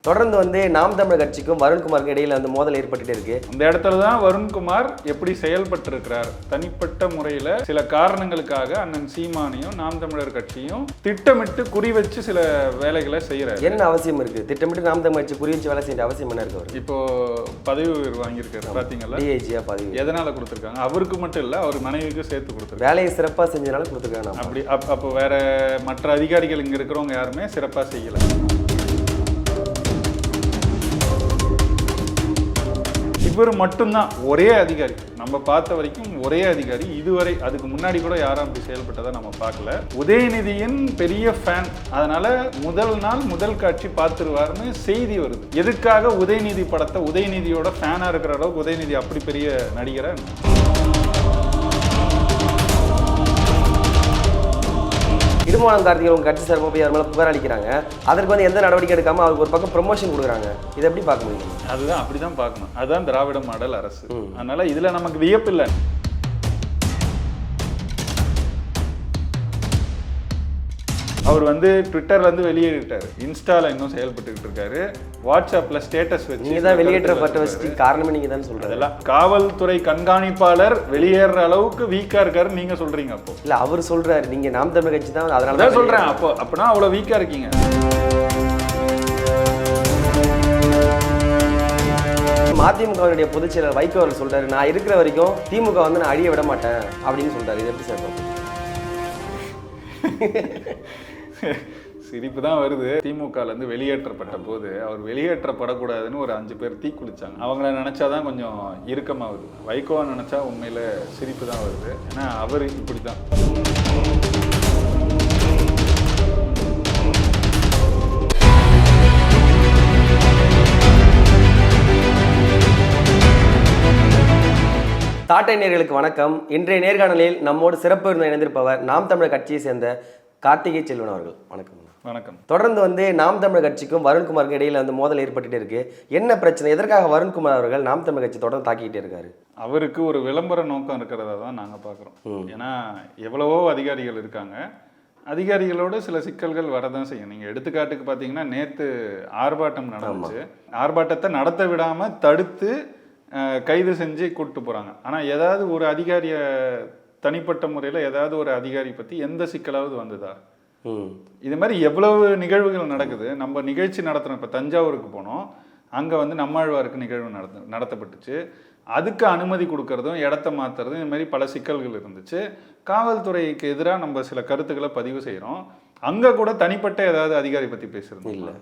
தொடர்ந்து நாம் தமிழர் கட்சிக்கும் வருண்குமாருக்கு இடையில மோதல் ஏற்பட்டுட்டே இருக்கு. அந்த இடத்துல தான் வருண்குமார் எப்படி செயல்பட்டு இருக்கிறார். தனிப்பட்ட முறையில் சில காரணங்களுக்காக அண்ணன் சீமானையும் நாம் தமிழர் கட்சியும் திட்டமிட்டு குறி வச்சு சில வேலைகளை செய்யறாரு. என்ன அவசியம் இருக்கு? திட்டமிட்டு நாம் தமிழர் கட்சி குறி வச்சு வேலை செய்ய அவசியம் என்ன இருக்கு? அவர் இப்போ பதவி உயர்வு வாங்கியிருக்காரு பாத்தீங்களா? டிஐஜியா பதவி எதனால கொடுத்துருக்காங்க? அவருக்கு மட்டும் இல்ல, அவர் மனைவிக்கு சேர்த்து கொடுத்துருக்காங்க. வேலையை சிறப்பா செஞ்சனால கொடுத்துருக்காங்க. அப்படி அப்போ வேற மற்ற அதிகாரிகள் இங்க இருக்கிறவங்க யாருமே சிறப்பா செய்யல. இவர் மட்டும்தான் ஒரே அதிகாரி, நம்ம பார்த்த வரைக்கும் ஒரே அதிகாரி. இதுவரை அதுக்கு முன்னாடி கூட யாரும் அப்படி செயல்பட்டதை நம்ம பார்க்கல. உதயநிதியின் பெரிய ஃபேன், அதனால முதல் நாள் முதல் காட்சி பார்த்துருவாருன்னு செய்தி வருது. எதுக்காக உதயநிதி படத்தை உதயநிதியோட ஃபேனா இருக்கிற அளவுக்கு உதயநிதி அப்படி பெரிய நடிகரா? திருமணம் கார்த்திகை உங்க கட்சி சார்பாக போய் அவர் மேலே புகார் அளிக்கிறாங்க. அதற்கு எந்த நடவடிக்கை எடுக்காம அவருக்கு ஒரு பக்கம் ப்ரொமோஷன் கொடுக்குறாங்க. இதை எப்படி பார்க்க முடியும்? அதுதான் அப்படிதான் பார்க்கணும். அதுதான் திராவிட மாடல் அரசு. அதனால இதுல நமக்கு வியப்பு இல்லை. அவர் ட்விட்டர்ல வெளியேறிட்டாரு, இன்ஸ்டால இன்னும் செயல்பட்டு இருக்காரு, வாட்ஸ்அப்ல ஸ்டேட்டஸ் வச்சு. நீங்க தான் வெளியேற்றப்பட்ட வச்சு காரணமே நீங்க தான் சொல்றது. அதெல்லாம் காவல்துறை கண்காணிப்பாளர் வெளியேற அளவுக்கு வீக்கா இருக்காரு நீங்க சொல்றீங்க. அப்போ இல்ல, அவர் சொல்றாரு நீங்க நாம் தமிழர் கட்சி தான், அதனால தான் சொல்றேன். அப்போ அப்படின்னா அவ்வளவு வீக்கா இருக்கீங்க. மதிமுகவுடைய பொதுச் செயலர் வைகோ அவர்கள் சொல்றாரு, நான் இருக்கிற வரைக்கும் திமுக நான் அழிய விட மாட்டேன் அப்படின்னு சொல்றாரு. இது எப்படி சார்? சிரிப்பு தான் வருது. திமுகல இருந்து வெளியேற்றப்பட்ட போது அவர் வெளியேற்றப்படக்கூடாதுன்னு ஒரு 5 பேர் தீக்குளிச்சாங்க. அவங்கள நினைச்சாதான் கொஞ்சம் இறுக்கமாகுது. வைகோவை நினைச்சா உண்மையில சிரிப்பு தான் வருது. ஏன்னா அவர் இப்படிதான். தாட்டை நேயர்களுக்கு வணக்கம். இன்றைய நேர்காணலில் நம்மோடு சிறப்பு இணைந்திருப்பவர் நாம் தமிழர் கட்சியை சேர்ந்த கார்த்திகை செல்வன் அவர்கள். வணக்கம். வணக்கம். தொடர்ந்து நாம் தமிழர் கட்சிக்கும் வருண்குமாருக்கு இடையில மோதல் ஏற்பட்டுட்டே இருக்கு. என்ன பிரச்சனை? எதற்காக வருண்குமார் அவர்கள் நாம் தமிழர் கட்சி தொடர்ந்து தாக்கிட்டே இருக்காரு? அவருக்கு ஒரு விளம்பர நோக்கம் இருக்கிறதா தான் நாங்க பாக்குறோம். ஏன்னா எவ்வளவோ அதிகாரிகள் இருக்காங்க, அதிகாரிகளோடு சில சிக்கல்கள் வரதான் செய்யும். நீங்க எடுத்துக்காட்டுக்கு பாத்தீங்கன்னா, நேத்து ஆர்ப்பாட்டம் நடந்துச்சு. ஆர்ப்பாட்டத்தை நடத்த விடாம தடுத்து கைது செஞ்சு கூப்பிட்டு போறாங்க. ஆனா ஏதாவது ஒரு அதிகாரிய தனிப்பட்ட முறையில் ஏதாவது ஒரு அதிகாரி பற்றி எந்த சிக்கலாவது வந்ததா? இது மாதிரி எவ்வளவு நிகழ்வுகள் நடக்குது. நம்ம நிகழ்ச்சி நடத்துகிறோம். இப்போ தஞ்சாவூருக்கு போனோம், அங்கே நம்மாழ்வாருக்கு நிகழ்வு நடத்தப்பட்டுச்சு. அதுக்கு அனுமதி கொடுக்கறதும் இடத்த மாற்றுறதும் இது மாதிரி பல சிக்கல்கள் இருந்துச்சு. காவல்துறைக்கு எதிராக நம்ம சில கருத்துக்களை பதிவு செய்கிறோம். அங்கே கூட தனிப்பட்ட ஏதாவது அதிகாரி பற்றி பேசுறது இல்லை.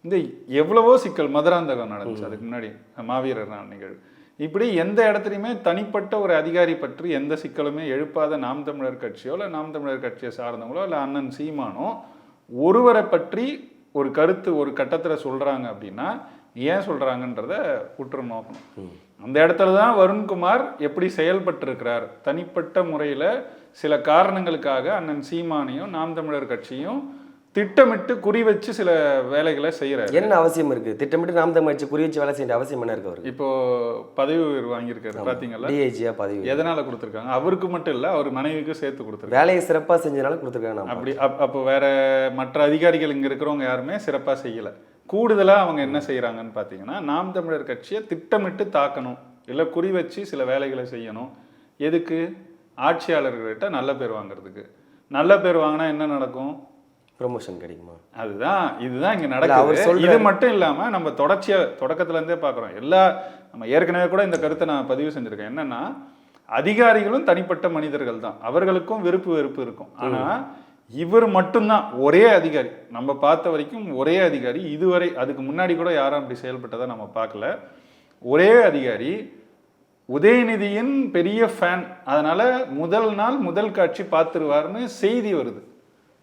இந்த எவ்வளவோ சிக்கல். மதுராந்தகம் நடந்துச்சு அதுக்கு முன்னாடி, மாவீரர் நாள் நிகழ்வு. இப்படி எந்த இடத்துலையுமே தனிப்பட்ட ஒரு அதிகாரி பற்றி எந்த சிக்கலுமே எழுப்பாத நாம் தமிழர் கட்சியோ இல்லை நாம் தமிழர் கட்சியை சார்ந்தவங்களோ இல்லை அண்ணன் சீமானோ ஒருவரை பற்றி ஒரு கருத்து ஒரு கட்டத்தில் சொல்கிறாங்க அப்படின்னா ஏன் சொல்கிறாங்கன்றத உற்று நோக்கணும். அந்த இடத்துல தான் வருண்குமார் எப்படி செயல்பட்டு இருக்கிறார். தனிப்பட்ட முறையில் சில காரணங்களுக்காக அண்ணன் சீமானையும் நாம் தமிழர் கட்சியும் திட்டமிட்டு குறி வச்சு சில வேலைகளை செய்யறாரு. என்ன அவசியம் இருக்கு? திட்டமிட்டு நாம் தமிழர் கட்சி குறி வச்சு வேலை செய்ய அவசியம் என்ன இருக்கு? அவருக்கு இப்போ பதவி உயர்வு வாங்கியிருக்காரு பாத்தீங்களா? டிஐஜியா பதவி. எதனால கொடுத்துருக்காங்க? அவருக்கு மட்டும் இல்ல, அவர் மனைவிக்கு சேர்த்து கொடுத்துருக்காங்க. வேலையை சிறப்பா செஞ்சனால கொடுத்துருக்காங்க. அப்படி அப்போ வேற மற்ற அதிகாரிகள் இங்க இருக்கிறவங்க யாருமே சிறப்பா செய்யல. கூடுதலா அவங்க என்ன செய்யறாங்கன்னு பாத்தீங்கன்னா, நாம் தமிழர் கட்சியை திட்டமிட்டு தாக்கணும், இல்ல குறி வச்சு சில வேலைகளை செய்யணும். எதுக்கு? ஆட்சியாளர்கள்கிட்ட நல்ல பேர் வாங்குறதுக்கு. நல்ல பேர் வாங்கினா என்ன நடக்கும்? ப்ரமோஷன் கிடைக்குமா? இதுதான் இங்க நடக்குது. இது மட்டும் இல்லாம நம்ம தொடக்கத்துல இருந்தே பாக்குறோம். நம்ம ஏற்கனவே கூட இந்த கருத்தை நான் பதிவு செஞ்சிருக்கேன். என்னன்னா, அதிகாரிகளும் தனிப்பட்ட மனிதர்கள் தான், அவர்களுக்கும் விருப்பு வெறுப்பு இருக்கும். ஆனா இவர் மட்டும்தான் ஒரே அதிகாரி, நம்ம பார்த்த வரைக்கும் ஒரே அதிகாரி. இதுவரை அதுக்கு முன்னாடி கூட யாரும் அப்படி செயல்பட்டதை நம்ம பார்க்கல. ஒரே அதிகாரி, உதயநிதியின் பெரிய ஃபேன், அதனால முதல் நாள் முதல் காட்சி பார்த்துருவாருன்னு செய்தி வருது.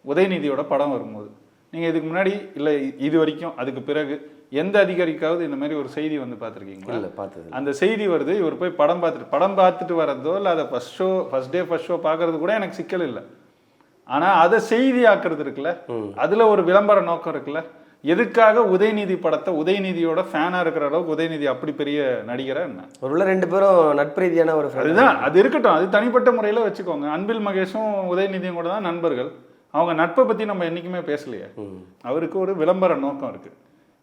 உதயநிதியோட படம் வரும்போது நீங்கள் இதுக்கு முன்னாடி இல்லை இது வரைக்கும் அதுக்கு பிறகு எந்த அதிகாரிக்காவது இந்த மாதிரி ஒரு செய்தி பார்த்துருக்கீங்களா? இல்லை, பார்த்தது. அந்த செய்தி வருது, இவர் போய் படம் பார்த்துட்டு வர்றதோ இல்லை அதை ஃபர்ஸ்ட் ஷோ பார்க்கறது கூட எனக்கு சிக்கல் இல்லை. ஆனால் அதை செய்தி ஆக்குறது இருக்குல்ல, அதில் ஒரு விளம்பர நோக்கம் இருக்குல்ல. எதுக்காக உதயநிதி படத்தை உதயநிதியோட ஃபேனா இருக்கிற அளவுக்கு உதயநிதி அப்படி பெரிய நடிகரா என்ன? ஒரு 2 பேரும் நட்பு ரீதியான ஒரு அதுதான், அது இருக்கட்டும், அது தனிப்பட்ட முறையில் வச்சுக்கோங்க. அன்பில் மகேஷும் உதயநிதியும் கூட தான் நண்பர்கள். அவங்க நட்பை பற்றி நம்ம என்றைக்குமே பேசலையே. அவருக்கு ஒரு விளம்பர நோக்கம் இருக்குது.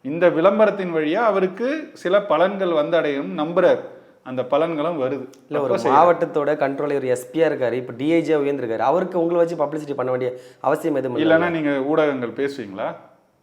இந்த விளம்பரத்தின் வழியா அவருக்கு சில பலன்கள் வந்தடையும் நம்புறாரு. அந்த பலன்களும் வருது. இல்லை, ஒரு மாவட்டத்தோட கண்ட்ரோல் ஒரு எஸ்பியா இருக்காரு, இப்போ டிஐஜியா உயர்ந்திருக்காரு, அவருக்கு உங்களை வச்சு பப்ளிசிட்டி பண்ண வேண்டிய அவசியம் எதுவும் இல்லைன்னா நீங்க ஊடகங்கள் பேசுவீங்களா?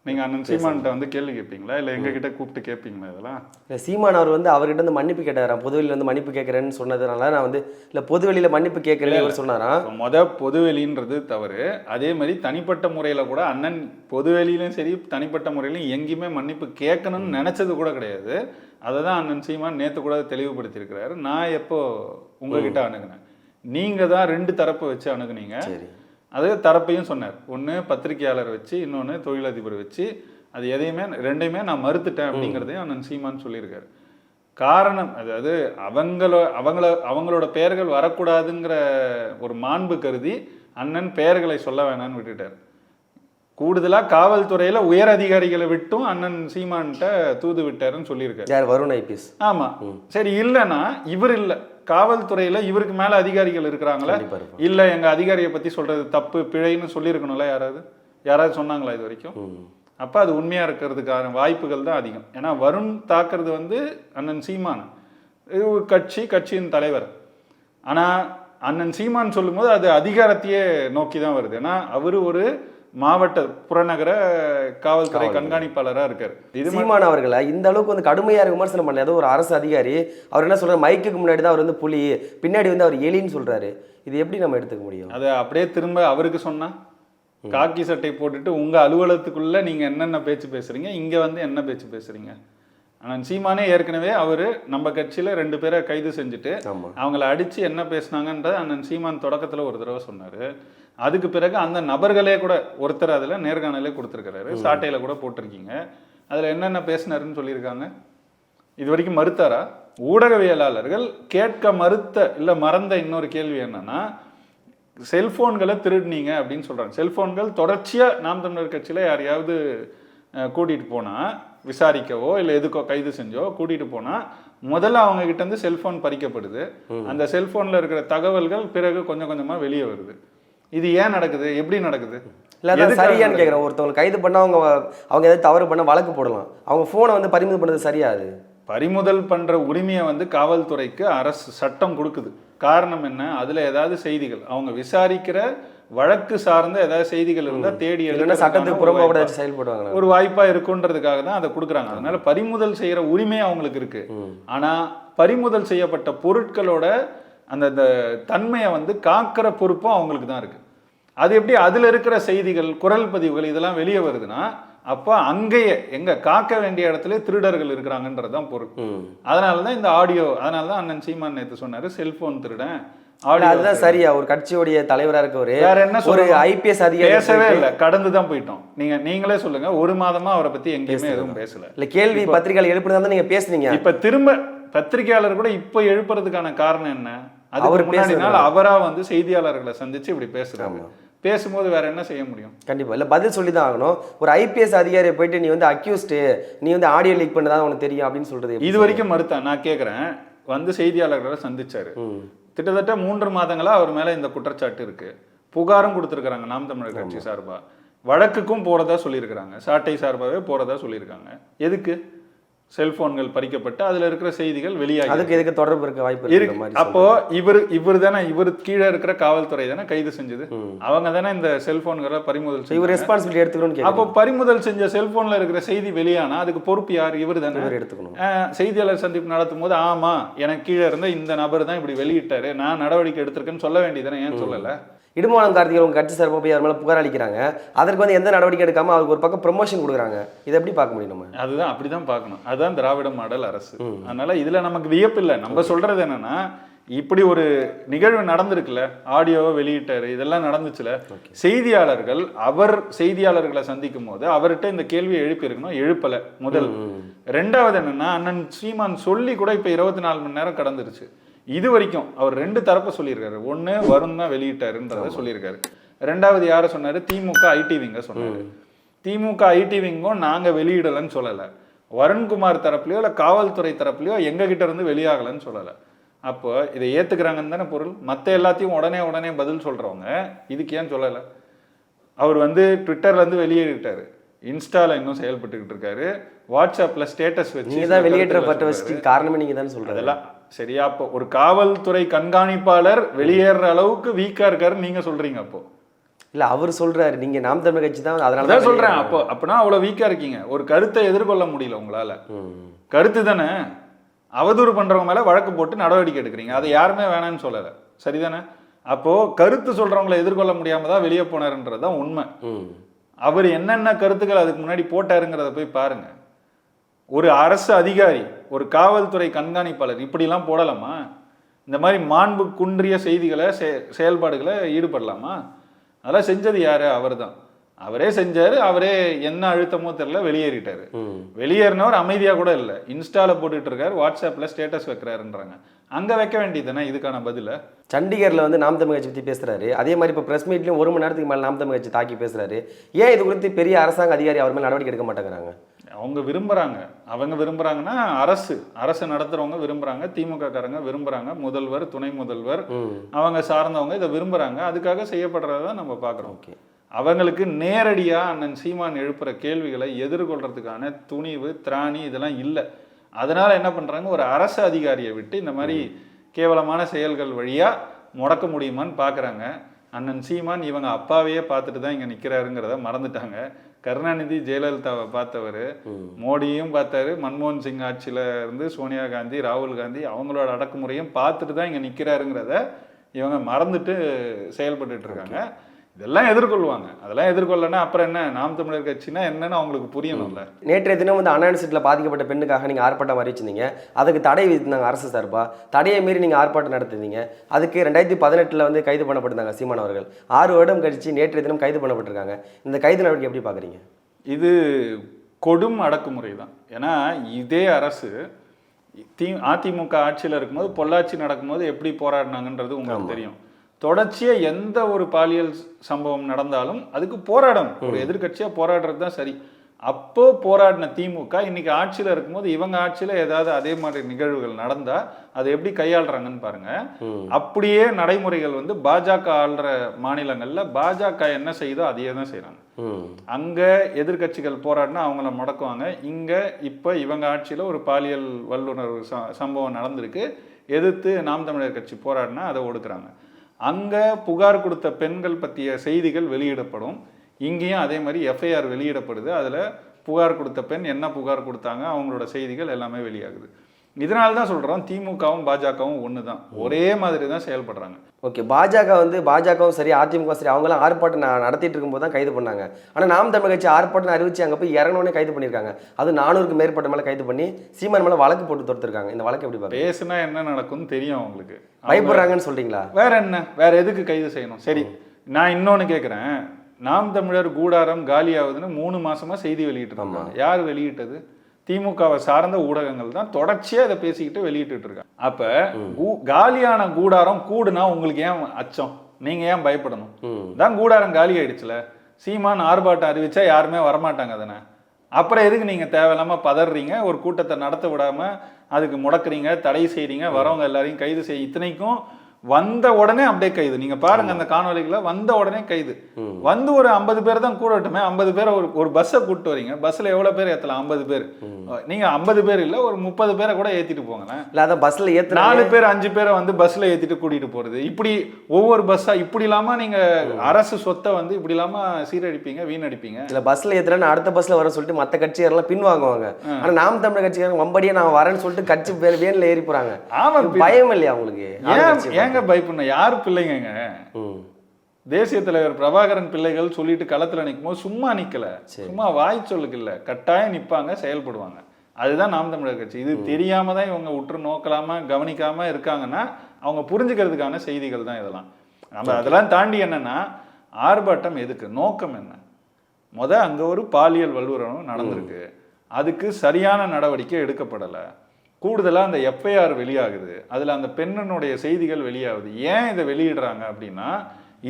நீங்க அண்ணன் சீமான்கிட்ட வந்து கேள்வி கேட்பீங்களா, இல்லை எங்ககிட்ட கூப்பிட்டு கேட்பீங்களா? இதெல்லாம் இல்லை, சீமான் அவர் வந்து அவர்கிட்ட வந்து மன்னிப்பு கேட்டாராம், பொதுவெளியில் வந்து மன்னிப்பு கேட்குறேன்னு சொன்னதுனால நான் வந்து இல்லை பொதுவெளியில் மன்னிப்பு கேட்குறேன்னு சொன்னாராம். பொதுவெளின்றது தவறு. அதே மாதிரி தனிப்பட்ட முறையில் கூட அண்ணன் பொதுவெளியிலும் சரி தனிப்பட்ட முறையிலும் எங்கேயுமே மன்னிப்பு கேட்கணும்னு நினைச்சது கூட கிடையாது. அதை தான் அண்ணன் சீமான் நேற்று கூட தெளிவுபடுத்தியிருக்கிறாரு. நான் எப்போ உங்ககிட்ட அணுகுனேன், நீங்கள் தான் 2 தரப்பு வச்சு அணுகுனீங்க. அது தரப்பையும் சொன்னார். ஒன்று பத்திரிகையாளர் வச்சு, இன்னொன்று தொழிலதிபர் வச்சு. அது ரெண்டையுமே நான் மறுத்துட்டேன் அப்படிங்கிறதையும் அண்ணன் சீமான் சொல்லியிருக்காரு. காரணம் அதாவது அவங்களோட பெயர்கள் வரக்கூடாதுங்கிற ஒரு மாண்பு கருதி அண்ணன் பெயர்களை சொல்ல வேணான்னு விட்டுட்டார். கூடுதலாக காவல்துறையில் உயர் அதிகாரிகளை விட்டும் அண்ணன் சீமான்கிட்ட தூது விட்டாருன்னு சொல்லியிருக்காரு. யார்? வருண் ஐபிஎஸ். ஆமாம், சரி. இல்லைன்னா இவர் இல்லை, காவல்துறையில் இவருக்கு மேலே அதிகாரிகள் இருக்கிறாங்களா? இல்லை, எங்கள் அதிகாரியை பற்றி சொல்கிறது தப்பு பிழைன்னு சொல்லியிருக்கணும்ல. யாராவது சொன்னாங்களா இது வரைக்கும்? அப்போ அது உண்மையாக இருக்கிறதுக்கான வாய்ப்புகள் தான் அதிகம். ஏன்னா வருண் தாக்குறது வந்து அண்ணன் சீமான் கட்சியின் தலைவர். ஆனால் அண்ணன் சீமான் சொல்லும்போது அது அதிகாரத்தையே நோக்கி தான் வருது. ஏன்னா அவர் ஒரு மாவட்ட புறநகர காவல்துறை கண்காணிப்பாளராக இருக்காரு. சீமான் அவர்களை இந்த அளவுக்கு வந்து கடுமையாக விமர்சனம் பண்ணல. ஏதோ ஒரு அரசு அதிகாரி அவர் என்ன சொல்றாரு, மைக்குக்கு முன்னாடி தான் அவர் வந்து புலி, பின்னாடி வந்து அவர் எலின்னு சொல்றாரு. இது எப்படி நம்ம எடுத்துக்க முடியும்? அதை அப்படியே திரும்ப அவருக்கு சொன்னா, காக்கி சட்டை போட்டுட்டு உங்க அலுவலகத்துக்குள்ள நீங்க என்னென்ன பேச்சு பேசுறீங்க, இங்க வந்து என்ன பேச்சு பேசுறீங்க? ஆனால் சீமானே ஏற்கனவே அவர் நம்ம கட்சியில 2 பேரை கைது செஞ்சுட்டு அவங்கள அடிச்சு என்ன பேசினாங்கன்றத அண்ணன் சீமான் தொடக்கத்தில் ஒரு தடவை சொன்னாரு. அதுக்கு பிறகு அந்த நபர்களே கூட ஒருத்தர் அதில் நேர்காணலே கொடுத்துருக்கிறாரு, சாட்டையில் கூட போட்டிருக்கீங்க. அதில் என்னென்ன பேசினாருன்னு சொல்லியிருக்காங்க. இது வரைக்கும் மறுத்தாரா? ஊடகவியலாளர்கள் கேட்க மறந்த இன்னொரு கேள்வி என்னன்னா, செல்ஃபோன்களை திருடினீங்க அப்படின்னு சொல்கிறாங்க. செல்ஃபோன்கள் தொடர்ச்சியாக நாம் தமிழர் கட்சியில் யாரையாவது கூட்டிகிட்டு போனால் விசாரிக்கவோ இல்லை எதுக்கோ கைது செஞ்சோ கூட்டிகிட்டு போனால் முதல்ல அவங்க கிட்ட இருந்து செல்ஃபோன் பறிக்கப்படுது. அந்த செல்ஃபோனில் இருக்கிற தகவல்கள் பிறகு கொஞ்சம் கொஞ்சமாக வெளியே வருது. இது ஏன் நடக்குது? எப்படி நடக்குது? இல்லை, சரியான்னு கேட்குறேன். ஒருத்தவங்க கைது பண்ணால் அவங்க எதாவது தவறு பண்ண வழக்கு போடலாம். அவங்க ஃபோனை வந்து பறிமுதல் பண்ணது சரியாது. பறிமுதல் பண்ணுற உரிமையை வந்து காவல்துறைக்கு அரசு சட்டம் கொடுக்குது. காரணம் என்ன? அதில் ஏதாவது செய்திகள் அவங்க விசாரிக்கிற வழக்கு சார்ந்த ஏதாவது செய்திகள் இருந்தால் தேடி சட்டத்துக்கு புறம்பாக செயல்படுவாங்க. ஒரு வாய்ப்பாக இருக்குன்றதுக்காக தான் அதை கொடுக்குறாங்க. அதனால பறிமுதல் செய்கிற உரிமை அவங்களுக்கு இருக்கு. ஆனால் பறிமுதல் செய்யப்பட்ட பொருட்களோட அந்த தன்மையை வந்து காக்கிற பொறுப்பும் அவங்களுக்கு தான் இருக்கு. அது எப்படி அதில் இருக்கிற செய்திகள், குரல் பதிவுகள் இதெல்லாம் வெளியே வருதுன்னா, அப்போ அங்கேயே எங்க காக்க வேண்டிய இடத்துல திருடர்கள் இருக்கிறாங்கன்றதுதான் பொருள். அதனாலதான் இந்த ஆடியோ, அதனாலதான் அண்ணன் சீமான் நேற்று சொன்னாரு செல்போன் திருடன். அதுதான் சரியா? ஒரு கட்சியோடைய தலைவரா இருக்கவரு வேற என்ன ஒரு ஐபிஎஸ் அதிகாரி பேசவே இல்லை, கடந்துதான் போயிட்டோம். நீங்களே சொல்லுங்க, 1 மாதமா அவரை பத்தி எங்கேயுமே எதுவும் பேசல. இல்ல, கேள்வி பத்திரிகையாளர் எழுப்புனதா நீங்க பேசுனீங்க. இப்ப திரும்ப பத்திரிகையாளர் கூட இப்ப எழுப்புறதுக்கான காரணம் என்ன? அதுக்கு முன்னாடி நாள் அவரா வந்து செய்தியாளர்களை சந்திச்சு இப்படி பேசுறாங்க. பேசும்போது வேற என்ன செய்ய முடியும்? கண்டிப்பா இல்ல, பதில் சொல்லி தான் ஆகணும். ஒரு ஐபிஎஸ் அதிகாரியை போயிட்டு நீ வந்து அக்யூஸ்டு, நீ வந்து ஆடியோ லீக் பண்ணதான் உனக்கு தெரியும் அப்படின்னு சொல்றது இது வரைக்கும் மறுத்தா? நான் கேட்கிறேன். வந்து செய்தியாளர்களை சந்திச்சாரு. கிட்டத்தட்ட 3 மாதங்களா அவர் மேல இந்த குற்றச்சாட்டு இருக்கு. புகாரும் கொடுத்துருக்காங்க நாம் தமிழர் கட்சி சார்பா. வழக்குக்கும் போறதா சொல்லியிருக்கிறாங்க, சாட்டை சார்பாகவே போறதா சொல்லியிருக்காங்க. எதுக்கு? செல்போன்கள் பறிக்கப்பட்டு அதுல இருக்கிற செய்திகள் வெளியாகி அதுக்கு எதுக்கு தொடர்பு இருக்க வாய்ப்பு இருக்கு. அப்போ இவர் கீழே இருக்கிற காவல்துறை தானே கைது செஞ்சது. அவங்க தானே இந்த செல்போன்களை பறிமுதல் இவர் ரெஸ்பான்சிபிலிட்டி எடுத்துக்கணும். அப்போ பறிமுதல் செஞ்ச செல்போன்ல இருக்கிற செய்தி வெளியானா அதுக்கு பொறுப்பு யார்? இவர் தானே எடுத்துக்கணும். செய்தியாளர் சந்திப்பு நடத்தும் போது ஆமா எனக்கு கீழே இருந்த இந்த நபர் தான் இப்படி வெளியிட்டாரு, நான் நடவடிக்கை எடுத்திருக்கேன்னு சொல்ல வேண்டியதானே, ஏன் சொல்லல? இடுமோனம் கார்த்திகேயன் உங்க கட்சி சார்பாக போய் அவர் மேலே புகார் அளிக்கிறாங்க. அதற்கு வந்து எந்த நடவடிக்கை எடுக்காம அவருக்கு ஒரு பக்கம் ப்ரொமோஷன் கொடுக்குறாங்க. இதை எப்படி பார்க்க முடியும் நம்ம? அதுதான் அப்படிதான் பார்க்கணும். அதுதான் திராவிட மாடல் அரசு. அதனால இதுல நமக்கு வியப்பு இல்லை. நம்ம சொல்றது என்னன்னா, இப்படி ஒரு நிகழ்வு நடந்திருக்குல்ல, ஆடியோவை வெளியிட்டாரு, இதெல்லாம் நடந்துச்சுல. செய்தியாளர்களை சந்திக்கும் போது அவர்கிட்ட இந்த கேள்வியை எழுப்பி இருக்கணும், எழுப்பல. முதல். 2வது என்னன்னா, அண்ணன் சீமான் சொல்லி கூட இப்ப 24 மணி நேரம் கடந்துருச்சு. இது வரைக்கும் அவர் 2 தரப்ப சொல்லியிருக்காரு. ஒண்ணு வருண் தான் வெளியிட்டாருன்றத சொல்லியிருக்காரு. 2வது யாரை சொன்னாரு? திமுக ஐடி விங்க சொன்னாரு. திமுக ஐடி விங்கும் நாங்க வெளியிடலன்னு சொல்லல. வருண்குமார் தரப்புலையோ இல்ல காவல்துறை தரப்புலையோ எங்க கிட்ட இருந்து வெளியாகலன்னு சொல்லல. அப்போ இதை ஏத்துக்கிறாங்கன்னு தானே பொருள். மத்த எல்லாத்தையும் உடனே பதில் சொல்றவங்க இதுக்கு ஏன் சொல்லல? அவர் வந்து ட்விட்டர்ல இருந்து வெளியேறிட்டாரு. இன்ஸ்டால இன்னும் செயல்பட்டுக்கிட்டு இருக்காரு, வாட்ஸ்அப்ல ஸ்டேட்டஸ் வச்சு நீங்க தான் வெளியேற்றப்பட்ட வச்சு காரணமே நீங்க தான் சொல்றது. அதெல்லாம் சரியா? அப்போ ஒரு காவல்துறை கண்காணிப்பாளர் வெளியேற அளவுக்கு வீக்கா இருக்காரு நீங்க சொல்றீங்க. அப்போ இல்ல அவர் சொல்றாரு, நீங்க நாம் தமிழர் கட்சி தான் அதனால தான் சொல்றேன். அப்போ அப்படின்னா அவ்வளவு வீக்கா இருக்கீங்க, ஒரு கருத்தை எதிர்கொள்ள முடியல உங்களால. கருத்து தானே, அவதூறு பண்றவங்க மேல வழக்கு போட்டு நடவடிக்கை எடுக்கிறீங்க, அதை யாருமே வேணான்னு சொல்லல, சரிதானே? அப்போ கருத்து சொல்றவங்களை எதிர்கொள்ள முடியாம தான் வெளியே போனாருன்றதுதான் உண்மை. அவர் என்னென்ன கருத்துக்கள் அதுக்கு முன்னாடி போட்டாருங்கிறத போய் பாருங்க. ஒரு அரசு அதிகாரி, ஒரு காவல்துறை கண்காணிப்பாளர் இப்படிலாம் போடலாமா? இந்த மாதிரி மாண்பு குன்றிய செய்திகளை செயல்பாடுகளை ஈடுபடலாமா? அதெல்லாம் செஞ்சது யாரு? அவர் தான். அவரே செஞ்சாரு, அவரே என்ன அழுத்தமோ தெரியல வெளியேறிட்டாரு. வெளியேறினவர் அமைதியா கூட இல்லை, இன்ஸ்டால போட்டுட்டு இருக்காரு, வாட்ஸ்அப்ல ஸ்டேட்டஸ் வைக்கிறாருன்றாங்க. அங்க வைக்க வேண்டியதுதானே இதுக்கான பதில. சண்டிகர்ல வந்து நாம் தமிழ் கட்சி பத்தி பேசுறாரு, அதே மாதிரி இப்போ பிரஸ் மீட்லயும் 1 மணி நேரத்துக்கு மேல நாம் தமிழ் கட்சி தாக்கி பேசுறாரு. ஏன் இது குறித்து பெரிய அரசாங்க அதிகாரி அவர் மேல நடவடிக்கை எடுக்க மாட்டேங்கிறாங்க? அவங்க விரும்புறாங்க. அவங்க விரும்புறாங்கன்னா அரசு நடத்துறவங்க விரும்புறாங்க, திமுக காரங்க விரும்புறாங்க, முதல்வர், துணை முதல்வர், அவங்க சார்ந்தவங்க இதை விரும்புறாங்க. அதுக்காக செய்யப்படுறத நம்ம பாக்குறோம். அவங்களுக்கு நேரடியா அண்ணன் சீமான் எழுப்புற கேள்விகளை எதிர்கொள்றதுக்கான துணிவு, திராணி இதெல்லாம் இல்லை. அதனால என்ன பண்றாங்க, ஒரு அரசு அதிகாரியை விட்டு இந்த மாதிரி கேவலமான செயல்கள் வழியா முடக்க முடியுமான்னு பாக்குறாங்க. அண்ணன் சீமான் இவங்க அப்பாவையே பார்த்துட்டு தான் இங்க நிக்கிறாருங்கிறத மறந்துட்டாங்க. கருணாநிதி ஜெயலலிதாவை பார்த்தவர், மோடியும் பார்த்தாரு, மன்மோகன் சிங் ஆட்சியில இருந்து சோனியா காந்தி, ராகுல் காந்தி அவங்களோட அடக்குமுறையும் பார்த்துட்டு தான் இங்க நிக்கிறாருங்கிறத இவங்க மறந்துட்டு செயல்பட்டு இருக்காங்க. இதெல்லாம் எதிர்கொள்வாங்க. அதெல்லாம் எதிர்கொள்ளனா அப்புறம் என்ன, நாம் தமிழர் கட்சினா என்னன்னு அவங்களுக்கு புரியணும்ல. நேற்றைய தினம் வந்து அண்ணா யூனிவர்சிட்டியில் பாதிக்கப்பட்ட பெண்ணுக்காக நீங்கள் ஆர்ப்பாட்டம் அறிவிச்சிருந்தீங்க, அதுக்கு தடை விதித்தாங்க அரசு சார்பா. தடையை மீறி நீங்கள் ஆர்ப்பாட்டம் நடத்திருந்தீங்க. அதுக்கு 2018 வந்து கைது பண்ணப்பட்டிருந்தாங்க சீமான் அவர்கள். 6 வருடம் கழிச்சு நேற்றைய தினம் கைது பண்ணப்பட்டிருக்காங்க. இந்த கைது நடவடிக்கை எப்படி பார்க்குறீங்க? இது கொடும் அடக்குமுறை தான். ஏன்னா இதே அரசு அதிமுக ஆட்சியில் இருக்கும்போது பொள்ளாச்சி நடக்கும்போது எப்படி போராடினாங்கன்றது உங்களுக்கு தெரியும். தொடர்ச்சியா எந்த ஒரு பாலியல் சம்பவம் நடந்தாலும் அதுக்கு போராடணும், ஒரு எதிர்கட்சியா போராடுறது தான் சரி. அப்போ போராடின திமுக இன்னைக்கு ஆட்சியில இருக்கும்போது இவங்க ஆட்சியில ஏதாவது அதே மாதிரி நிகழ்வுகள் நடந்தா அதை எப்படி கையாளுறாங்கன்னு பாருங்க. அப்படியே நடைமுறைகள் வந்து பாஜக ஆள்ற மாநிலங்கள்ல பாஜக என்ன செய்யுதோ அதையே தான் செய்யறாங்க. அங்க எதிர்கட்சிகள் போராடினா அவங்கள முடக்குவாங்க. இங்க இப்ப இவங்க ஆட்சியில ஒரு பாலியல் வல்லுணர்வு சம்பவம் நடந்திருக்கு, எதிர்த்து நாம் தமிழர் கட்சி போராடினா அதை ஒடுக்குறாங்க. அங்க புகார் கொடுத்த பெண்கள் பற்றிய செய்திகள் வெளியிடப்படும், இங்கேயும் அதே மாதிரி எஃப்ஐஆர் வெளியிடப்படுது. அதில் புகார் கொடுத்த பெண் என்ன புகார் கொடுத்தாங்க, அவங்களோட செய்திகள் எல்லாமே வெளியாகுது. இதனால தான் சொல்கிறோம் திமுகவும் பாஜகவும் ஒன்று தான், ஒரே மாதிரி தான் செயல்படுறாங்க. ஓகே, பாஜகவும் சரி அதிமுகவும் சரி அவங்களாம் ஆர்ப்பாட்டம் நடத்திட்டு இருக்கும்போது தான் கைது பண்ணாங்க. ஆனால் நாம் தமிழ் கட்சி ஆர்ப்பாட்டம் அறிவிச்சு அங்கே போய் இறங்கினோடனே கைது பண்ணியிருக்காங்க. அது 400க்கு மேற்பட்ட மேலே கைது பண்ணி சீமான் மேலே வழக்கு போட்டு தொடுத்துருக்காங்க. இந்த வழக்கு எப்படி பார்க்க? பேசுனா என்ன நடக்கும்னு தெரியும் அவங்களுக்கு, பயப்படுறாங்கன்னு சொல்றீங்களா? வேற என்ன, வேற எதுக்கு கைது செய்யணும்? சரி, நான் இன்னொன்று கேட்குறேன். நாம் தமிழர் கூடாரம் காலியாகுதுன்னு 3 மாசமா செய்தி வெளியிட்டு இருக்காங்க. யார் வெளியிட்டது? திமுகவை சார்ந்த ஊடகங்கள் தான் தொடர்ச்சியா இதை பேசிக்கிட்டு வெளியிட்டு இருக்காங்க. அப்ப காலியான கூடாரம் கூடுனா உங்களுக்கு ஏன் அச்சம்? நீங்க ஏன் பயப்படணும்? தான் கூடாரம் காலி ஆயிடுச்சுல, சீமான் ஆர்ப்பாட்டம் அறிவிச்சா யாருமே வரமாட்டாங்க தானே. அப்புறம் எதுக்கு நீங்க தேவையில்லாம பதறீங்க, ஒரு கூட்டத்தை நடத்த விடாம அதுக்கு முடக்குறீங்க, தடை செய்றீங்க, வரவங்க எல்லாரையும் கைது செய்ய. இத்தனைக்கும் வந்த உடனே அப்படியே கைது. நீங்க பாருங்க அந்த காணொலிகளை, வந்த உடனே கைது. வந்து ஒரு 50 பேர் தான் கூடட்டுமே, 50 பேரை ஒரு பஸ்ஸை கூப்பிட்டு வரீங்க. பஸ்ல எவ்வளவு பேர் ஏத்தலாம்? 50 பேர். நீங்க 50 பேர் இல்ல, ஒரு 30 பேரை கூட ஏத்திட்டு போங்களேன். இல்ல அத பஸ்ல ஏத்த 4 பேர் 5 பேரை வந்து பஸ்ல ஏத்திட்டு கூட்டிட்டு போறது, இப்படி ஒவ்வொரு பஸ்ஸா இப்படி இல்லாம நீங்க அரசு சொத்தை வந்து இப்படி இல்லாம சீரழிப்பீங்க, வீணடிப்பீங்க. இல்ல பஸ்ல ஏத்துறேன்னு அடுத்த பஸ்ல வர சொல்லிட்டு மத்த கட்சியாரெல்லாம் பின்வாங்குவாங்க. ஆனா நாம் தமிழர் கட்சிக்காரங்க வம்படியா நான் வரேன்னு சொல்லிட்டு கட்சி வேன்ல ஏறி போறாங்க. ஆமா, பயம் இல்லையா உங்களுக்கு? ஏங்க பயப்படணும்? யாரு பிள்ளைங்க? தேசிய தலைவர் பிரபாகரன் பிள்ளைகள் சொல்லிட்டு களத்துல நிற்கும் போது சும்மா நிக்கல, சும்மா வாய் சொல்லுக்கு இல்ல, கட்டாயம் நிப்பாங்க, செயல்படுவாங்க. அதுதான் நாம் தமிழர் கட்சி. இது தெரியாம தான் இவங்க உற்று நோக்கலாம கவனிக்காம இருக்காங்கன்னா அவங்க புரிஞ்சுக்கிறதுக்கான செய்திகள் தான் இதெல்லாம். நம்ம அதெல்லாம் தாண்டி என்னன்னா, ஆர்ப்பாட்டம் எதுக்கு, நோக்கம் என்ன? அங்க ஒரு பாலியல் வல்லுறவும் நடந்திருக்கு, அதுக்கு சரியான நடவடிக்கை எடுக்கப்படலை. கூடுதலாக அந்த எஃப்ஐஆர் வெளியாகுது, அதில் அந்த பெண்ணினுடைய செய்திகள் வெளியாகுது. ஏன் இதை வெளியிடுறாங்க அப்படின்னா,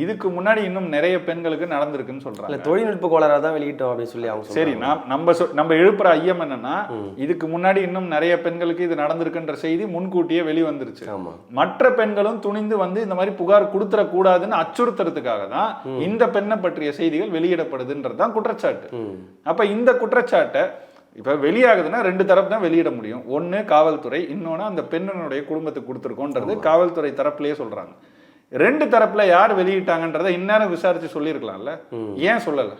இதுக்கு முன்னாடி இன்னும் நிறைய பெண்களுக்கு நடந்திருக்குன்னு இல்ல சொல்றாங்க. தொழில்நுட்ப கோளாறாக தான் வெளியிட்டோம் அப்படின்னு சொல்லி அவங்க சரி, நம்ம எழுப்புற ஐயம் என்னன்னா, இதுக்கு முன்னாடி இன்னும் நிறைய பெண்களுக்கு இது நடந்திருக்குன்ற செய்தி முன்கூட்டியே வெளிவந்துருச்சு. ஆமா. மற்ற பெண்களும் துணிந்து வந்து இந்த மாதிரி புகார் கொடுத்துட கூடாதுன்னு அச்சுறுத்துறதுக்காக தான் இந்த பெண்ணை பற்றிய செய்திகள் வெளியிடப்படுதுன்றதுதான் குற்றச்சாட்டு. அப்ப இந்த குற்றச்சாட்டை இப்ப வெளியாகுதுன்னா 2 தரப்பு தான் வெளியிட முடியும். ஒண்ணு காவல்துறை, இன்னொன்னு அந்த பெண்ணினுடைய குடும்பத்துக்கு கொடுத்துருக்கோன்றது காவல்துறை தரப்புலயே சொல்றாங்க. 2 தரப்புல யார் வெளியிட்டாங்கன்றதை இந்நேரம் விசாரிச்சு சொல்லியிருக்கலாம்ல, ஏன் சொல்லல?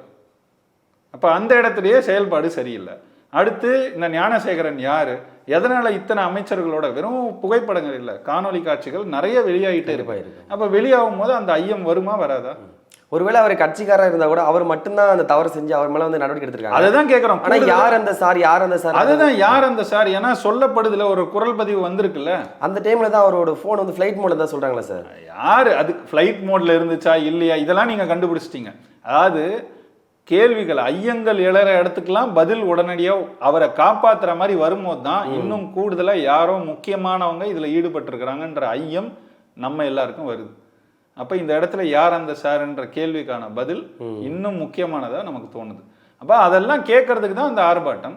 அப்ப அந்த இடத்துலயே செயல்பாடு சரியில்லை. அடுத்து இந்த ஞானசேகரன் யாரு, எதனால இத்தனை அமைச்சர்களோட வெறும் புகைப்படங்கள் இல்ல காணொலி காட்சிகள் நிறைய வெளியாகிட்டே இருக்கு. அப்ப வெளியாகும் போது அந்த ஐயம் வருமா வராதா? ஒருவேளை அவர் கட்சிக்காரா இருந்தா கூட அவர் மட்டும்தான் அந்த தவறு செஞ்சு அவர் மேல வந்து நடவடிக்கை எடுத்திருக்காங்க. அதுதான் கேக்குறோம். ஆனா யார் அந்த சார், யார் அந்த சார், அதுதான் யார் அந்த சார், ஏன்னா சொல்லப்படுதுல ஒரு குரல் பதிவு வந்திருக்குல்ல, அந்த டைம்ல தான் அவரோட போன் வந்து ஃபிளைட் மோட்ல தான் சொல்றாங்களா சார்? யாரு அது ஃபிளைட் மோட்ல இருந்துச்சா இல்லையா இதெல்லாம் நீங்க கண்டுபிடிச்சிட்டீங்க. அதாவது கேள்விகள் ஐயங்கள் எழற இடத்துக்கெல்லாம் பதில் உடனடியா அவரை காப்பாத்துற மாதிரி வரும்போது தான் இன்னும் கூடுதலா யாரோ முக்கியமானவங்க இதுல ஈடுபட்டு இருக்கிறாங்கன்ற ஐயம் நம்ம எல்லாருக்கும் வருது. அப்ப இந்த இடத்துல யார் அந்த சார்ன்ற கேள்விக்கான பதில் இன்னும் முக்கியமானதா நமக்கு தோணுது. அப்ப அதெல்லாம் கேட்கறதுக்கு தான் அந்த ஆர்ப்பாட்டம்.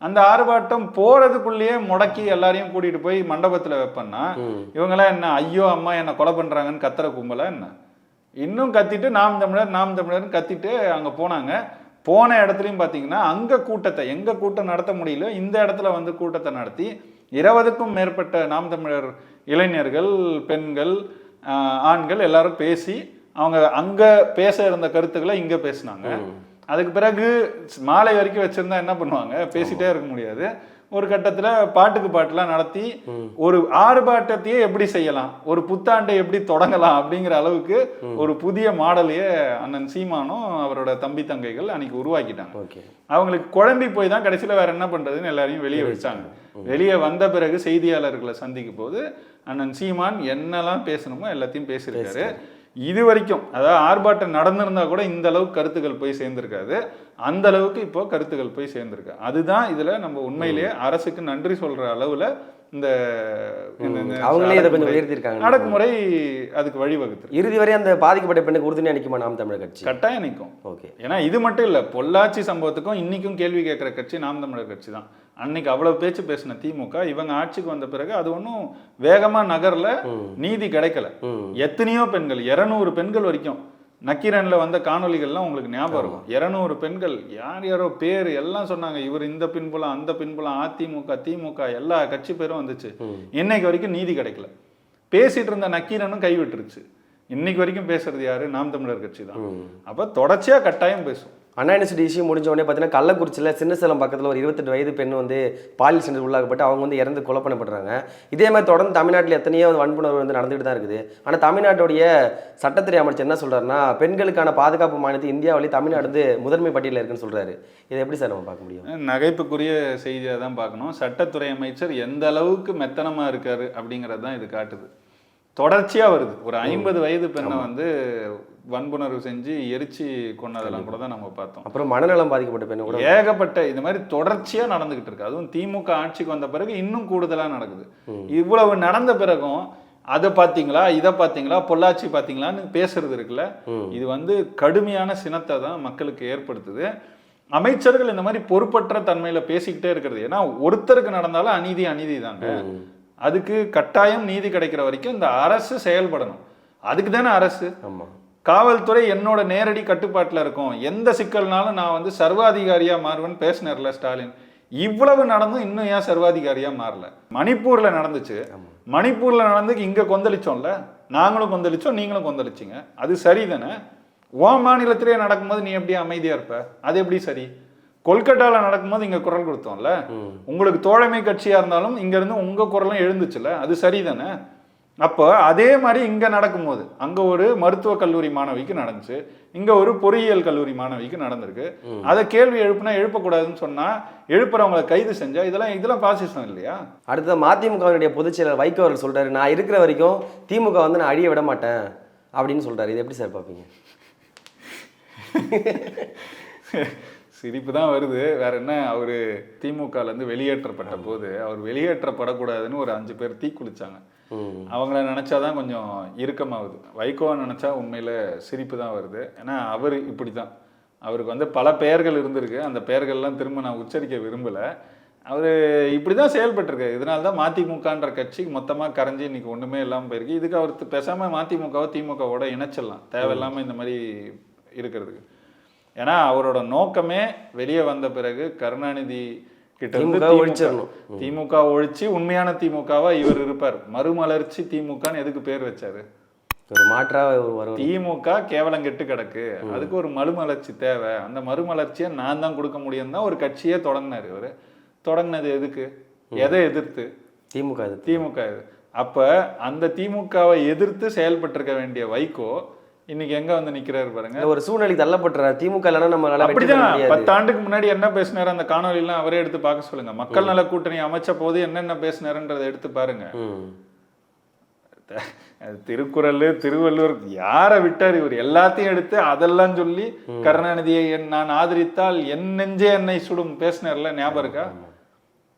அந்த ஆர்ப்பாட்டம் போறதுக்குள்ளேயே முடக்கி எல்லாரையும் கூட்டிட்டு போய் மண்டபத்துல வைப்பேன்னா இவங்கெல்லாம் என்ன ஐயோ அம்மா என்ன கொலை பண்றாங்கன்னு கத்துற கும்பலா என்ன? இன்னும் கத்திட்டு நாம் தமிழர்னு கத்திட்டு அங்க போனாங்க. போன இடத்துலையும் பார்த்தீங்கன்னா அங்க கூட்டத்தை எங்க கூட்டம் நடத்த முடியல, இந்த இடத்துல வந்து கூட்டத்தை நடத்தி 20க்கும் மேற்பட்ட நாம் தமிழர் இளைஞர்கள், பெண்கள், ஆண்கள் எல்லாரும் பேசி அவங்க அங்க பேச இருந்த கருத்துக்களை இங்க பேசினாங்க. அதுக்கு பிறகு மாலை வரைக்கும் வச்சிருந்தா என்ன பண்ணுவாங்க, பேசிட்டே இருக்க முடியாது. ஒரு கட்டத்துல பாட்டுலாம் நடத்தி ஒரு ஆர்ப்பாட்டத்தையே எப்படி செய்யலாம், ஒரு புத்தாண்டை எப்படி தொடங்கலாம் அப்படிங்கிற அளவுக்கு ஒரு புதிய மாடலையே அண்ணன் சீமானும் அவரோட தம்பி தங்கைகள் அன்னைக்கு உருவாக்கிட்டாங்க. அவங்களுக்கு குழம்பி போய் தான் கடைசியில வேற என்ன பண்றதுன்னு எல்லாரையும் வெளியே வச்சாங்க. வெளியே வந்த பிறகு செய்தியாளர்களை சந்திக்கும் போது அண்ணன் சீமான் என்னெல்லாம் பேசணுமோ எல்லாத்தையும் பேசியிருக்காரு. இது வரைக்கும் அதாவது ஆர்ப்பாட்டம் நடந்திருந்தா கூட இந்த அளவுக்கு கருத்துக்கள் போய் சேர்ந்திருக்காது. அந்த அளவுக்கு இப்போ கருத்துக்கள் போய் சேர்ந்திருக்கு. அதுதான் இதுல நம்ம உண்மையிலேயே அரசுக்கு நன்றி சொல்ற அளவுல இந்த அடக்குமுறை அதுக்கு வழிவகுத்து இறுதி வரை அந்த பாதிக்கப்பட்ட பெண்ணுக்கு உறுதுணையா நிக்குமா நாம் தமிழர் கட்சி? கட்டாயம் நிற்கும். ஓகே, ஏன்னா இது மட்டும் இல்ல, பொள்ளாச்சி சம்பவத்துக்கும் இன்னைக்கும் கேள்வி கேட்கிற கட்சி நாம் தமிழர் கட்சி தான். அன்னைக்கு அவ்வளவு பேச்சு பேசின திமுக இவங்க ஆட்சிக்கு வந்த பிறகு அது ஒன்றும் வேகமா நகர்ல, நீதி கிடைக்கல. எத்தனையோ பெண்கள் 200 பெண்கள் வரைக்கும் நக்கீரன்ல வந்த காணொலிகள்லாம் உங்களுக்கு ஞாபகம் இருக்கும். 200 பெண்கள் யார் யாரோ பேர் எல்லாம் சொன்னாங்க, இவர் இந்த பின்புலம் அந்த பின்புலம், அதிமுக திமுக எல்லா கட்சி பேரும் வந்துச்சு. இன்னைக்கு வரைக்கும் நீதி கிடைக்கல. பேசிட்டு இருந்த நக்கீரனும் கைவிட்டுருச்சு. இன்னைக்கு வரைக்கும் பேசுறது யாரு? நாம் தமிழர் கட்சி தான். அப்ப தொடர்ச்சியா கட்டாயம் பேசும். அண்ணா யூனிவர்சிட்டி இஷ்யூ முடிஞ்ச உடனே பார்த்தீங்கன்னா கள்ளக்குறிச்சியில் சின்னசேலம் பக்கத்தில் ஒரு 28 வயது பெண் வந்து பாலியல் சென்று உள்ளாக்கப்பட்டு அவங்க வந்து இறந்து கொலை பண்ணப்படுறாங்க. இதே மாதிரி தொடர்ந்து தமிழ்நாட்டில் எத்தனையோ வன்புணர்வு வந்து நடந்துகிட்டு தான் இருக்குது. ஆனால் தமிழ்நாட்டுடைய சட்டத்துறை அமைச்சர் என்ன சொல்கிறாருன்னா, பெண்களுக்கான பாதுகாப்பு மாநிலத்தில் இந்தியாவிலேயே தமிழ்நாடு வந்து முதன்மை பட்டியலில் இருக்குன்னு சொல்கிறாரு. இதை எப்படி சார் நம்ம பார்க்க முடியும்? நகைப்புக்குரிய செய்தியாக தான் பார்க்கணும். சட்டத்துறை அமைச்சர் எந்த அளவுக்கு மெத்தனமாக இருக்காரு அப்படிங்கிறது தான் இது காட்டுது. தொடர்ச்சியாக வருது. ஒரு 50 வயது பெண்ணை வந்து வன்புணர்வு செஞ்சு எரிச்சு கொன்னதெல்லாம் கூட தான் நம்ம பார்த்தோம். அப்புறம் மனநலம் பாதிக்கப்பட்ட பெண்ணை கூட ஏகப்பட்ட இந்த மாதிரி தொடர்ச்சியாக நடந்துகிட்டு இருக்கு. அதுவும் திமுக ஆட்சிக்கு வந்த பிறகு இன்னும் கூடுதலாக நடக்குது. இவ்வளவு நடந்த பிறகும் அதை பார்த்தீங்களா, இதை பார்த்தீங்களா, பொள்ளாச்சி பார்த்தீங்களான்னு பேசுறது இருக்குல்ல, இது வந்து கடுமையான சினத்தை தான் மக்களுக்கு ஏற்படுத்துது. அமைச்சர்கள் இந்த மாதிரி பொறுப்பற்ற தன்மையில பேசிக்கிட்டே இருக்கிறது. ஏன்னா ஒருத்தருக்கு நடந்தாலும் அநீதி தாங்க. அதுக்கு கட்டாயம் நீதி கிடைக்கிற வரைக்கும் இந்த அரசு செயல்படணும். அதுக்கு தானே அரசு. காவல்துறை என்னோட நேரடி கட்டுப்பாட்டில் இருக்கும், எந்த சிக்கல்னாலும் நான் வந்து சர்வாதிகாரியா மாறுவேன்னு பேசினார்ல ஸ்டாலின். இவ்வளவு நடந்தும் இன்னும் ஏன் சர்வாதிகாரியா மாறல? மணிப்பூர்ல நடந்துச்சு. மணிப்பூர்ல நடந்து இங்க கொந்தளிச்சோம்ல, நாங்களும் கொந்தளிச்சோம், நீங்களும் கொந்தளிச்சிங்க. அது சரிதானே? உன் மாநிலத்திலே நடக்கும்போது நீ எப்படி அமைதியா இருப்ப? அது எப்படி சரி? கொல்கட்டாவில் நடக்கும்போது இங்க குரல் கொடுத்தோம்ல, உங்களுக்கு தோழமை கட்சியா இருந்தாலும் இங்க இருந்து உங்க குரலும் எழுந்துச்சுல, அது சரிதானே? அப்போ அதே மாதிரி இங்க நடக்கும்போது அங்க ஒரு மருத்துவக் கல்லூரி மாணவிக்கு நடந்துச்சு, இங்க ஒரு பொறியியல் கல்லூரி மாணவிக்கு நடந்திருக்கு. அதை கேள்வி எழுப்புனா எழுப்பக்கூடாதுன்னு சொன்னா எழுப்புறவங்களை கைது செஞ்சா இதெல்லாம் பாசிசம் இல்லையா? அடுத்த மதிமுகவினுடைய பொதுச் செயலர் வைகோ அவர்கள் சொல்றாரு, நான் இருக்கிற வரைக்கும் திமுக வந்து நான் அழிய விட மாட்டேன் அப்படின்னு சொல்றாரு. இது எப்படி சார் பார்ப்பீங்க? சிரிப்பு தான் வருது. வேற என்ன, அவரு திமுகல இருந்து வெளியேற்றப்பட்ட போது அவர் வெளியேற்றப்படக்கூடாதுன்னு ஒரு 5 பேர் தீக்குளிச்சாங்க. அவங்கள நினைச்சாதான் கொஞ்சம் இறுக்கமாகுது. வைகோவை நினைச்சா உண்மையில சிரிப்பு தான் வருது. ஏன்னா அவர் இப்படிதான், அவருக்கு வந்து பல பெயர்கள் இருந்திருக்கு. அந்த பெயர்கள்லாம் திரும்ப நான் உச்சரிக்க விரும்பல. அவர் இப்படிதான் செயல்பட்டிருக்காரு. இதனால தான் மதிமுகன்ற கட்சி மொத்தமாக கரைஞ்சி இன்னைக்கு ஒன்றுமே இல்லாமல் போயிருக்கு. இதுக்கு அவர் பேசாமல் மதிமுகவை திமுகவோட இணைச்சிடலாம், தேவையில்லாமல் இந்த மாதிரி இருக்கிறதுக்கு. ஏன்னா அவரோட நோக்கமே வெளியே வந்த பிறகு கருணாநிதி கிட்ட இருந்து திமுக ஒழிச்சு உண்மையான திமுகவா இவர் இருப்பார். மறுமலர்ச்சி திமுகன்னு எதுக்கு பேர் வச்சாரு? ஒரு மாற்றாக திமுக கேவலம் கெட்டு கிடக்கு, அதுக்கு ஒரு மறுமலர்ச்சி தேவை, அந்த மறுமலர்ச்சியை நான் தான் கொடுக்க முடியும் தான் ஒரு கட்சியே தொடங்கினார். இவர் தொடங்கினது எதுக்கு? எதை எதிர்த்து? திமுக இது. அப்ப அந்த திமுகவை எதிர்த்து செயல்பட்டிருக்க வேண்டிய வைகோ இன்னைக்கு எங்க வந்து நிக்கிறாரு பாருங்க. ஒரு சூழ்நிலை தள்ளப்பட்டுறாரு. திமுக அப்படிதான் 10 ஆண்டுக்கு முன்னாடி என்ன பேசினாரு அந்த காணொலி எல்லாம் அவரே எடுத்து பார்க்க சொல்லுங்க. மக்கள் நல கூட்டணி அமைச்ச போது என்னென்ன பேசினாருன்றதை எடுத்து பாருங்க. திருக்குறள், திருவள்ளுவர், யாரை விட்டார் இவர்? எல்லாத்தையும் எடுத்து அதெல்லாம் சொல்லி கருணாநிதியை நான் ஆதரித்தால் என் நெஞ்சே என்னை சுடும் பேசினார்ல, ஞாபகம் இருக்கா?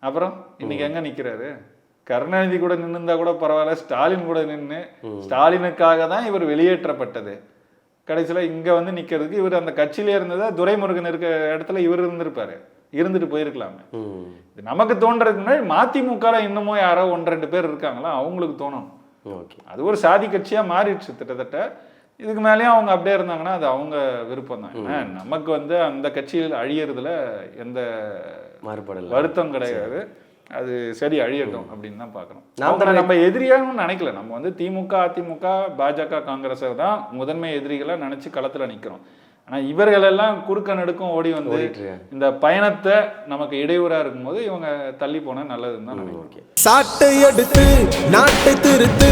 அப்புறம் இன்னைக்கு எங்க நிக்கிறாரு? கருணாநிதி கூட நின்றுந்தா கூட பரவாயில்ல, ஸ்டாலின் கூட நின்று ஸ்டாலினுக்காக தான் இவர் வெளியேற்றப்பட்டது. கடைசியில இங்க வந்து நிக்கிறதுக்கு இவர் அந்த கட்சியிலே இருந்ததா துரைமுருகன் இருக்க இடத்துல இவர் இருந்திருப்பாரு, இருந்துட்டு போயிருக்கலாமே. நமக்கு தோன்றதுக்கு முன்னாடி மதிமுக இன்னமும் யாரோ 1-2 பேர் இருக்காங்களா, அவங்களுக்கு தோணும். அது ஒரு சாதி கட்சியா மாறிடுச்சு கிட்டத்தட்ட. இதுக்கு மேலேயும் அவங்க அப்படியே இருந்தாங்கன்னா அது அவங்க விருப்பம் தான். நமக்கு வந்து அந்த கட்சியில் அழியறதுல எந்த வருத்தம் கிடையாது. அது சரி, அழியட்டும் அப்படின்னு தான் பார்க்கணும். நம்ம எதிரியாகவும் நினைக்கல. நம்ம வந்து திமுக, அதிமுக, பாஜக, காங்கிரஸை தான் முதன்மை எதிரிகளா நினைச்சு களத்துல நிக்கிறோம். ஆனா இவர்கள் எல்லாம் குறுக்க நடுக்கும் ஓடி வந்து இந்த பயணத்தை நமக்கு இடையூறா இருக்கும் போது இவங்க தள்ளி போனா நல்லதுன்னு தான் நினைக்கிறேன். சாட்டை எடுத்து நாட்டை திருத்து